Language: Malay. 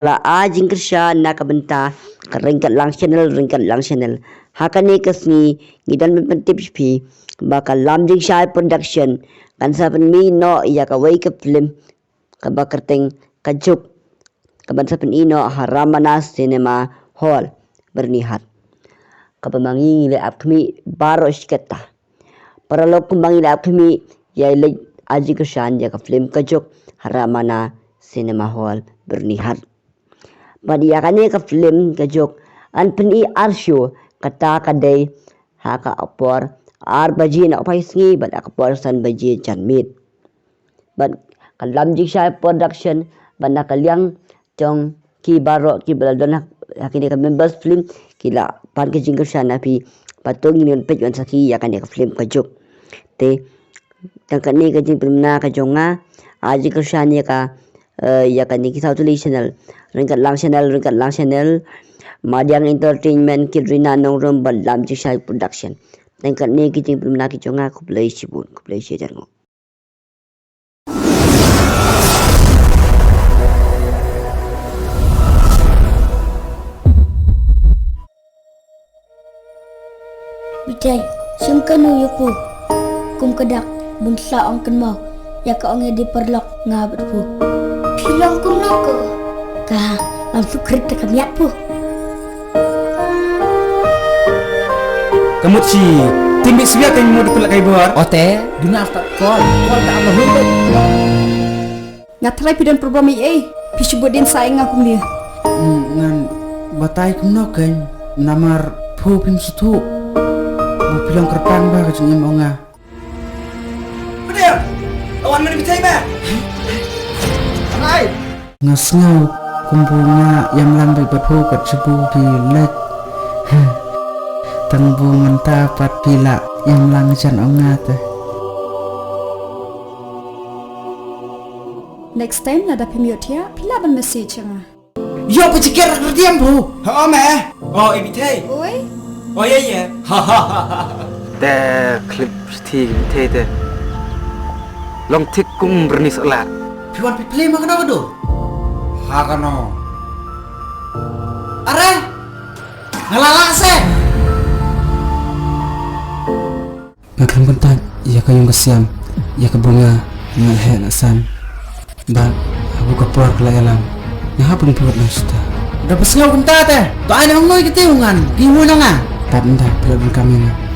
La ajing kersya na kabenta ringkat lang channel hakani kasni ngidan mentip pi bakal lamjing shai production kan saben mi no ya ka wai ka film ka bakerteng kajuk ka ban saben ino haramana cinema hall bernihat ka pamangi le apmi baro sketa para lok kumbangi le apmi ya le ajing kersya ya ka film kajuk haramana cinema hall bernihat Padiakane ka film ka jok an peni arsyo kata kadai haka apor ar baji na opai sngi ban akapor san baji janmit ban kalam jisha production ban nakaliang jong ki baro ki baladon hakini ka members film kila pan ke jingker sana pi patung ni pej wan saki yakane ka film ka jok te tangkani ka jing primna ka jonga aji kersane ka yakani ki South channel ringkat lang channel Madiang Entertainment Kidrina Nongrom Balam Jisai Production ringkat ni ki belum nak jonga ku play sibun ku play jango Bitai sungkanu yuku kum kedak bungsa angken mau ya ka onge diperlok ngabet pu bilang kum noko ka langsung kereta kamiat pu kamu si timbi siya kan mo dipelak kay buar Ote, duna tak kol tak Allah hulun. Ngatrai pidan program pisu budin saing aku dia. Ngan batai kumno kan namar pu pim sutu. Bu bilang kerpan ba kajeng imonga. bener lawan mana bitai ba hai Ngasngau kumpulnya yang lambai berpu kat sebu bilek. Tangbu mentapat bila yang langjan onga teh. Next time nada pemiot ya, pila ban message nga. Yo pecikir kerdiam bu. oh me oh bitai Oi, oh yaแต่คลิปที่เท่แต่ลองทิกกุ้งbernis elat Piwan pipli makna kado. Hakano. Are. Ngalala se. Ngakang bentak ia kayung kesiam ia kebunga ngalhe nasan. Ba abu kapor kelayalang. Nyaha pun piwat nang suta. Udah pesngau bentak teh. To ane ongoy kitiungan. Gimu na nga. Tanda pilih kami na.